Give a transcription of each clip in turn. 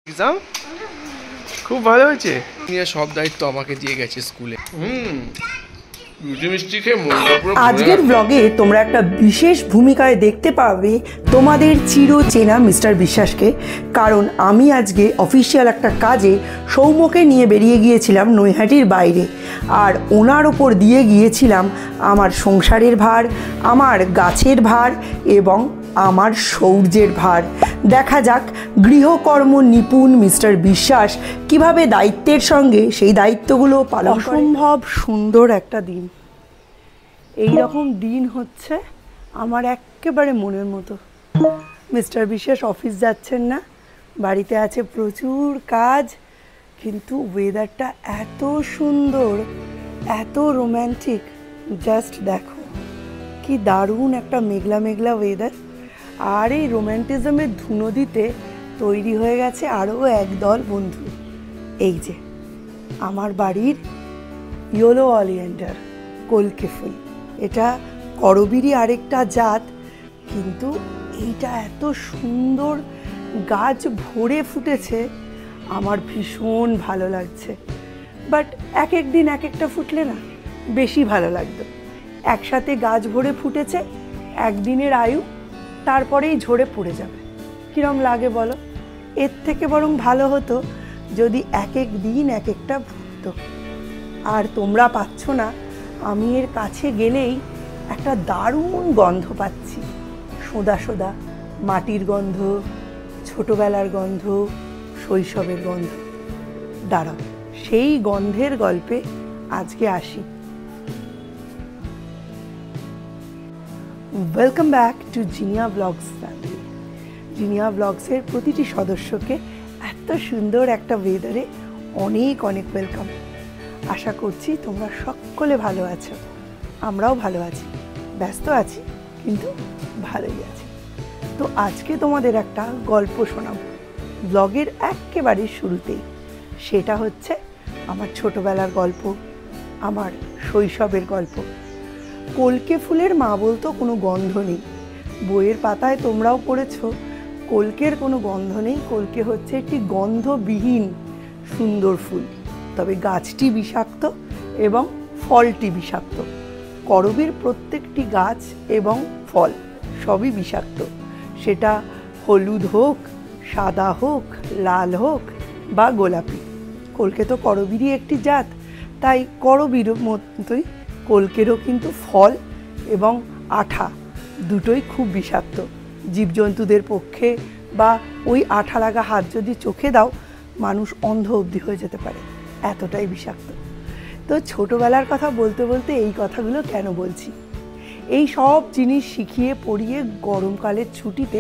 Exam খুব ভালো হয়েছে। নিয়ে সব দায়িত্ব আমাকে দিয়ে গেছে স্কুলে। আজকের ব্লগে তোমরা একটা বিশেষ ভূমিকায় দেখতে পাবে তোমাদের চিরচেনা মিস্টার বিশ্বাসকে। কারণ আমি আজকে অফিসিয়াল একটা কাজে সৌম্যকে নিয়ে বেরিয়ে গিয়েছিলাম নৈহাটির বাইরে, আর ওনার ওপর দিয়ে গিয়েছিলাম আমার সংসারের ভার, আমার গাছের ভার এবং আমার শৌর্যের ভার। দেখা যাক গৃহকর্ম নিপুণ মিস্টার বিশ্বাস কিভাবে দায়িত্বের সঙ্গে সেই দায়িত্বগুলো পালন করে। অসম্ভব সুন্দর একটা দিন। এই রকম দিন হচ্ছে আমার একেবারে মনের মতো। মিস্টার বিশ্বাস অফিস যাচ্ছেন না, বাড়িতে আছে প্রচুর কাজ, কিন্তু ওয়েদারটা এত সুন্দর, এত রোম্যান্টিক। জাস্ট দেখো কি দারুণ একটা মেঘলা মেঘলা ওয়েদার। আর এই রোম্যান্টিজমের ধুনো দিতে তৈরি হয়ে গেছে আরও একদল বন্ধু। এই যে আমার বাড়ির ইয়েলো অলিয়েন্ডার, কলকে ফুল। এটা করবীরই আরেকটা জাত, কিন্তু এইটা এত সুন্দর গাছ ভরে ফুটেছে, আমার ভীষণ ভালো লাগছে। বাট এক এক দিন এক একটা ফুটলে না বেশি ভালো লাগতো। একসাথে গাছ ভরে ফুটেছে, একদিনের আয়ু, তারপরেই ঝরে পড়ে যাবে। কীরম লাগে বলো? এর থেকে বরং ভালো হতো যদি এক এক দিন এক একটা ফুটতো। আর তোমরা পাচ্ছ না, আমি এর কাছে গেলেই একটা দারুণ গন্ধ পাচ্ছি। সোদা সোদা মাটির গন্ধ, ছোটবেলার গন্ধ, শৈশবের গন্ধ। দাঁড়াও, সেই গন্ধের গল্পে আজকে আসি। Welcome back to Zinia blogs family. Zinia ব্লগসের প্রতিটি সদস্যকে এত সুন্দর একটা ওয়েদারে অনেক অনেক ওয়েলকাম। আশা করছি তোমরা সকলে ভালো আছো, আমরাও ভালো আছি। ব্যস্ত আছি কিন্তু ভালোই আছি। তো আজকে তোমাদের একটা গল্প শোনাবো ব্লগের একেবারে শুরুতেই। সেটা হচ্ছে আমার ছোটবেলার গল্প, আমার শৈশবের গল্প। কলকে ফুলের মা বলতো কোনো গন্ধ নেই। বইয়ের পাতায় তোমরাও পড়েছো কলকের কোনো গন্ধ নেই। কলকে হচ্ছে একটি গন্ধবিহীন সুন্দর ফুল, তবে গাছটি বিষাক্ত এবং ফলটি বিষাক্ত। করবীর প্রত্যেকটি গাছ এবং ফল সবই বিষাক্ত, সেটা হলুদ হোক, সাদা হোক, লাল হোক বা গোলাপি। কলকে তো করবীরই একটি জাত, তাই করবীর মতোই কলকেরও কিন্তু ফল এবং আঠা দুটোই খুব বিষাক্ত। জীবজন্তুদের পক্ষে বা ওই আঠা লাগা হাত যদি চোখে দাও, মানুষ অন্ধ অবধি হয়ে যেতে পারে, এতটাই বিষাক্ত। তো ছোটোবেলার কথা বলতে বলতে এই কথাগুলো কেন বলছি? এই সব জিনিস শিখিয়ে পড়িয়ে গরমকালের ছুটিতে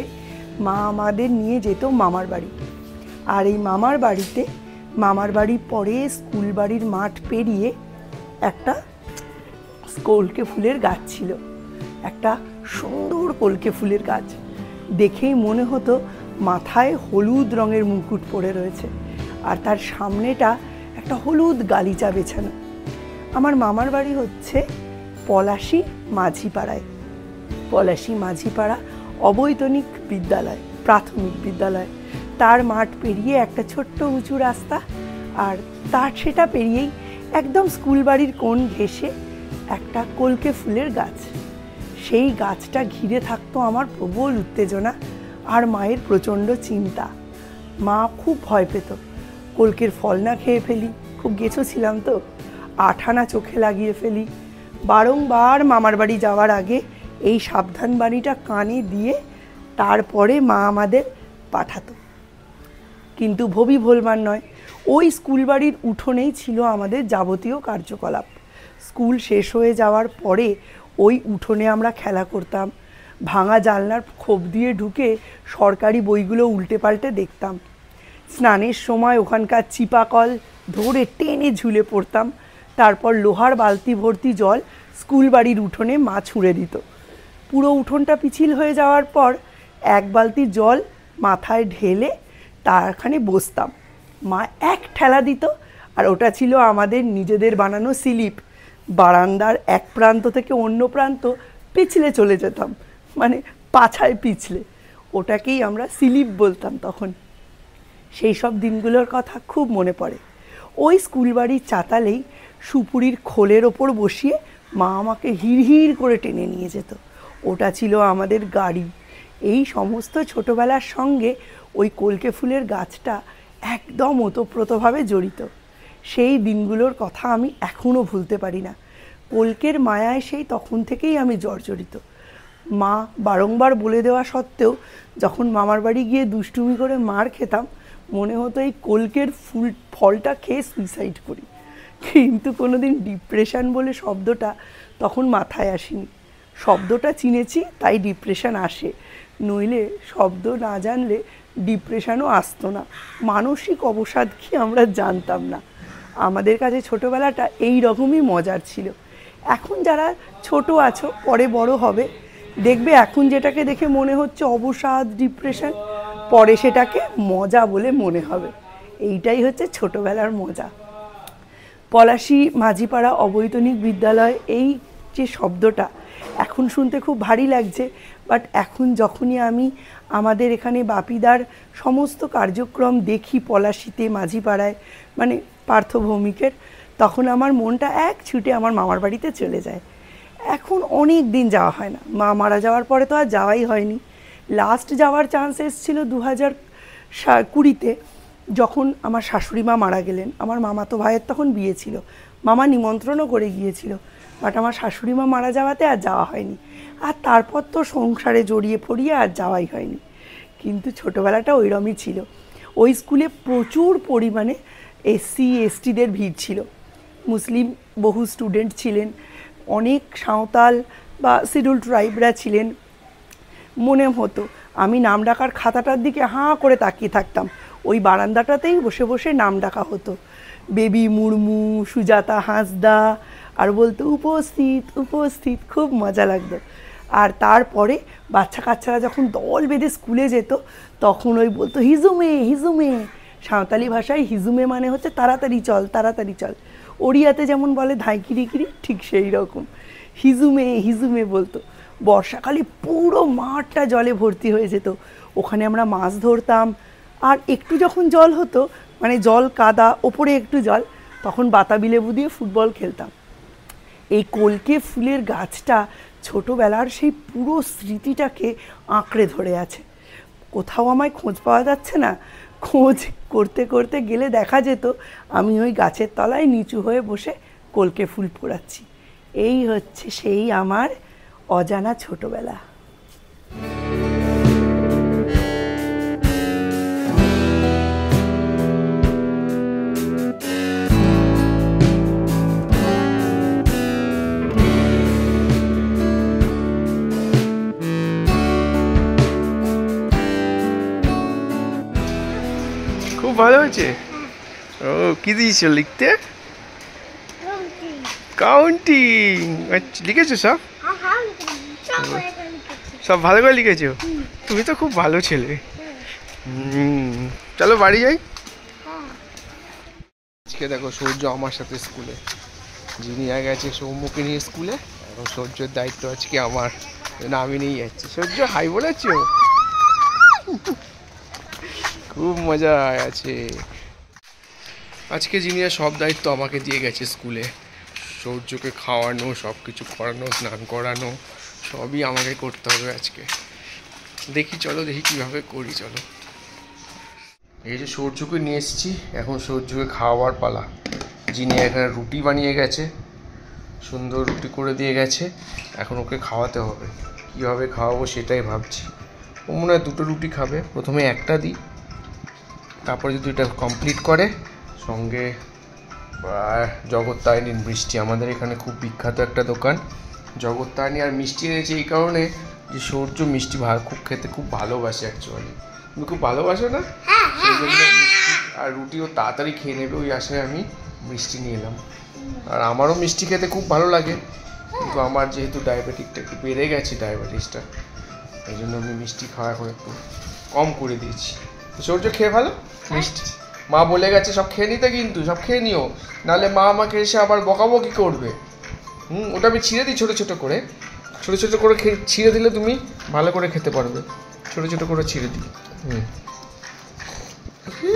মা আমাদের নিয়ে যেত মামার বাড়ি। আর এই মামার বাড়িতে, মামার বাড়ির পরে স্কুল বাড়ির মাঠ পেরিয়ে একটা কলকে ফুলের গাছ ছিল, একটা সুন্দর কলকে ফুলের গাছ। দেখেই মনে হতো মাথায় হলুদ রঙের মুকুট পরে রয়েছে, আর তার সামনেটা একটা হলুদ গালিচা বেছানো। আমার মামার বাড়ি হচ্ছে পলাশী মাঝিপাড়ায়। পলাশী মাঝিপাড়া অবৈতনিক বিদ্যালয়, প্রাথমিক বিদ্যালয়। তার মাঠ পেরিয়ে একটা ছোট্ট উঁচু রাস্তা, আর তার সেটা পেরিয়েই একদম স্কুল বাড়ির কোণ ঘেঁষে একটা কলকে ফুলের গাছ। সেই গাছটা ঘিরে থাকতো আমার প্রবল উত্তেজনা আর মায়ের প্রচণ্ড চিন্তা। মা খুব ভয় পেত কলকের ফল না খেয়ে ফেলি, খুব গেছো ছিলাম তো, আঠা না চোখে লাগিয়ে ফেলি। বারংবার মামার বাড়ি যাওয়ার আগে এই সাবধান বাণীটা কানে দিয়ে তারপরে মা আমাদের পাঠাতো। কিন্তু ভবি ভোলবার নয়, ওই স্কুল বাড়ির উঠোনেই ছিল আমাদের যাবতীয় কার্যকলাপ। স্কুল শেষ হয়ে যাওয়ার পরে ওই উঠোনে আমরা খেলা করতাম। ভাঙা জানলার খোপ দিয়ে ঢুকে সরকারি বইগুলো উল্টে পাল্টে দেখতাম। স্নানের সময় ওখানকার চিপা কল ধরে টেনে ঝুলে পড়তাম। তারপর লোহার বালতি ভর্তি জল স্কুল বাড়ির উঠোনে মা ছুঁড়ে দিত। পুরো উঠোনটা পিছিল হয়ে যাওয়ার পর এক বালতি জল মাথায় ঢেলে তারখানে বসতাম। মা এক ঠেলা দিত, আর ওটা ছিল আমাদের নিজেদের বানানো স্লিপ। বারান্দার এক প্রান্ত থেকে অন্য প্রান্ত পিছলে চলে যেতাম, মানে পাছায় পিছলে। ওটাকেই আমরা স্লিপ বলতাম তখন। সেই সব দিনগুলোর কথা খুব মনে পড়ে। ওই স্কুল বাড়ির চাতালেই সুপুরির খোলের ওপর বসিয়ে মা আমাকে হিড় করে টেনে নিয়ে যেত। ওটা ছিল আমাদের গাড়ি। এই সমস্ত ছোটোবেলার সঙ্গে ওই কলকে ফুলের গাছটা একদম ওতপ্রোতভাবে জড়িত। সেই দিনগুলোর কথা আমি এখনও ভুলতে পারি না। কলকের মায়ায় সেই তখন থেকেই আমি জর্জরিত। মা বারংবার বলে দেওয়া সত্ত্বেও যখন মামার বাড়ি গিয়ে দুষ্টুমি করে মার খেতাম, মনে হতো এই কলকের ফলটা খেয়ে সুইসাইড করি। কিন্তু কোনোদিন ডিপ্রেশন বলে শব্দটা তখন মাথায় আসেনি। শব্দটা চিনেছি তাই ডিপ্রেশন আসে, নইলে শব্দ না জানলে ডিপ্রেশনও আসতো না। মানসিক অবসাদ কি আমরা জানতাম না। আমাদের কাছে ছোটোবেলাটা এই রকমই মজার ছিল। এখন যারা ছোট আছো, পরে বড় হবে, দেখবে এখন যেটাকে দেখে মনে হচ্ছে অবসাদ, ডিপ্রেশন, পরে সেটাকে মজা বলে মনে হবে। এইটাই হচ্ছে ছোটোবেলার মজা। পলাশী মাঝিপাড়া অবৈতনিক বিদ্যালয়, এই যে শব্দটা এখন শুনতে খুব ভারী লাগছে, বাট এখন যখনই আমি আমাদের এখানে বাপিদার সমস্ত কার্যক্রম দেখি পলাশীতে, মাঝিপাড়ায়, মানে পার্থ ভৌমিকের, তখন আমার মনটা এক ছুটে আমার মামার বাড়িতে চলে যায়। এখন অনেক দিন যাওয়া হয় না, মা মারা যাওয়ার পরে তো আর যাওয়াই হয়নি। লাস্ট যাওয়ার চান্স এসেছিল 2020-তে, যখন আমার শাশুড়ি মা মারা গেলেন। আমার মামাতো ভাইয়ের তখন বিয়ে ছিল, মামা নিমন্ত্রণও করে গিয়েছিল, বাট আমার শাশুড়ি মা মারা যাওয়াতে আর যাওয়া হয়নি। আর তারপর তো সংসারে জড়িয়ে পড়িয়ে আর যাওয়াই হয়নি। কিন্তু ছোটোবেলাটা ওইরমই ছিল। ওই স্কুলে প্রচুর পরিমাণে SC STদের ভিড় ছিল, মুসলিম বহু স্টুডেন্ট ছিলেন, অনেক সাঁওতাল বা শিডিউল্ড ট্রাইবরা ছিলেন। মনে হতো আমি নাম ডাকার খাতাটার দিকে হাঁ করে তাকিয়ে থাকতাম। ওই বারান্দাটাতেই বসে বসে নাম ডাকা হতো, বেবি মুর্মু, সুজাতা হাঁসদা, আর বলতো উপস্থিত উপস্থিত। খুব মজা লাগতো। আর তারপরে বাচ্চা কাচ্চারা যখন দল বেঁধে স্কুলে যেত, তখন ওই বলতো হিজুমে হিজুমে। সাঁওতালি ভাষায় হিজুমে মানে হচ্ছে তাড়াতাড়ি চল, তাড়াতাড়ি চল। ওড়িয়াতে যেমন বলে ধাইকিরিকিরি, ঠিক সেই রকম হিজুমে হিজুমে বলতো। বর্ষাকালে পুরো মাঠটা জলে ভর্তি হয়ে যেত। ওখানে আমরা মাছ ধরতাম। আর একটু যখন জল হতো, মানে জল কাদা, ওপরে একটু জল, তখন বাতাবি লেবু দিয়ে ফুটবল খেলতাম। এই কলকে ফুলের গাছটা ছোটোবেলার সেই পুরো স্মৃতিটাকে আঁকড়ে ধরে আছে। কোথাও আমায় খোঁজ পাওয়া যাচ্ছে না। খোঁজ করতে করতে গেলে দেখা যেত আমি ওই গাছের তলায় নিচু হয়ে বসে কলকে ফুল পোড়াচ্ছি। এই হচ্ছে সেই আমার অজানা ছোটোবেলা। খুব ভালো হয়েছে। ও কি দিয়েছ লিখতে? কাউন্টিং। আচ্ছা, লিখেছো সব? সব ভালো করে লিখেছো? তুমি তো খুব ভালো ছেলে। চলো বাড়ি যাই। আজকে দেখো সূর্য আমার সাথে স্কুলে, জিনিয়া গেছে সৌম্যকে নিয়ে স্কুলে, এখন সূর্যের দায়িত্ব আজকে আমার, আমি নিয়ে যাচ্ছি। সূর্য হাই বলেছো? খুব মজা আছে। আজকে জিনিয়া সব দায়িত্ব আমাকে দিয়ে গেছে স্কুলে। সূর্যকে খাওয়ানো, সব কিছু করানো, স্নান করানো, সবই আমাকে করতে হবে আজকে। দেখি চলো, দেখি কীভাবে করি। চলো, এই যে সূর্যকে নিয়ে এসেছি, এখন সূর্যকে খাওয়াবার পালা। জিনিয়া এখানে রুটি বানিয়ে গেছে, সুন্দর রুটি করে দিয়ে গেছে। এখন ওকে খাওয়াতে হবে। কীভাবে খাওয়াবো সেটাই ভাবছি। ও মনে হয় 2টো রুটি খাবে, প্রথমে একটা দিই, তারপরে যদি এটা কমপ্লিট করে, সঙ্গে জগত্তারিণীর মিষ্টি, আমাদের এখানে খুব বিখ্যাত একটা দোকান। জগত্তারিণী আর মিষ্টি এনেছে এই কারণে যে সূর্য মিষ্টি খুব খেতে খুব ভালোবাসে। অ্যাকচুয়ালি তুমি খুব ভালোবাসো না? সেই জন্য মিষ্টি আর রুটিও তাড়াতাড়ি খেয়ে নেবে, ওই আশায় আমি মিষ্টি নিয়ে এলাম। আর আমারও মিষ্টি খেতে খুব ভালো লাগে, কিন্তু আমার যেহেতু ডায়াবেটিকটা একটু বেড়ে গেছে, ডায়াবেটিসটা, এই জন্য আমি মিষ্টি খাওয়া এখন একটু কম করে দিয়েছি। সূর্য খেয়ে ভালো মিষ্টি, মা বলে গেছে সব খেয়ে নিতে, কিন্তু সব খেয়ে নিও, নাহলে মা আমাকে এসে আবার বকাবকি করবে। ওটা আমি ছিঁড়ে দিই ছোটো ছোটো করে, ছোটো ছোটো করে ছিঁড়ে দিলে তুমি ভালো করে খেতে পারবে। ছোটো ছোটো করে ছিঁড়ে দিই।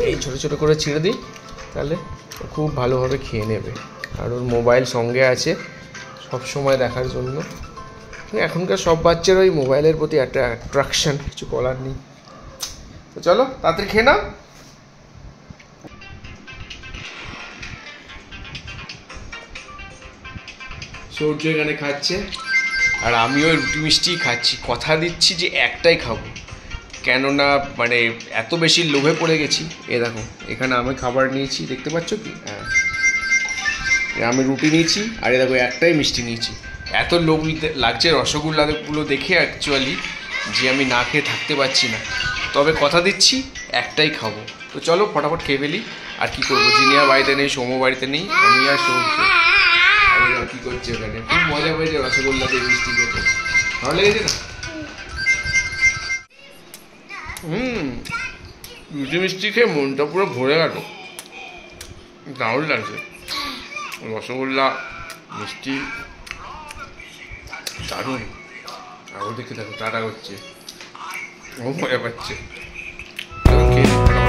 এই ছোটো ছোটো করে ছিঁড়ে দিই, তাহলে ও খুব ভালোভাবে খেয়ে নেবে। আর ওর মোবাইল সঙ্গে আছে সব সময় দেখার জন্য। এখনকার সব বাচ্চারা ওই মোবাইলের প্রতি একটা অ্যাট্রাকশন, কিছু বলার নেই। তো চলো তাড়াতাড়ি খেয়ে নাও। সূর্য এখানে খাচ্ছে আর আমিও রুটি মিষ্টি খাচ্ছি। কথা দিচ্ছি যে একটাই খাবো, কেননা মানে এত বেশি লোভে পড়ে গেছি। এ দেখো এখানে আমি খাবার নিয়েছি, দেখতে পাচ্ছ কি? হ্যাঁ, আমি রুটি নিয়েছি আর এ দেখো একটাই মিষ্টি নিয়েছি। এত লোভ লাগছে রসগোল্লাগুলো দেখে অ্যাকচুয়ালি, যে আমি না খেয়ে থাকতে পারছি না। তবে কথা দিচ্ছি একটাই খাবো। তো চলো ফটাফট খেয়ে ফেলি। আর কি করবো, জিনিয়া বাড়িতে নেই, সৌম্য বাড়িতে নেই, আমি আর সৌর্য। আর কি করছে ওখানে? খুব মজা হয়েছে রসগোল্লা দিয়ে মিষ্টি খেতে, ভালো লেগেছে না? রুটি মিষ্টি খেয়ে মনটা পুরো ভরে গেল, দারুণ লাগছে। রসগোল্লা মিষ্টি দারুণ। আরও দেখে দেখো টাটা করছে, ও মজা পাচ্ছে। খেয়ে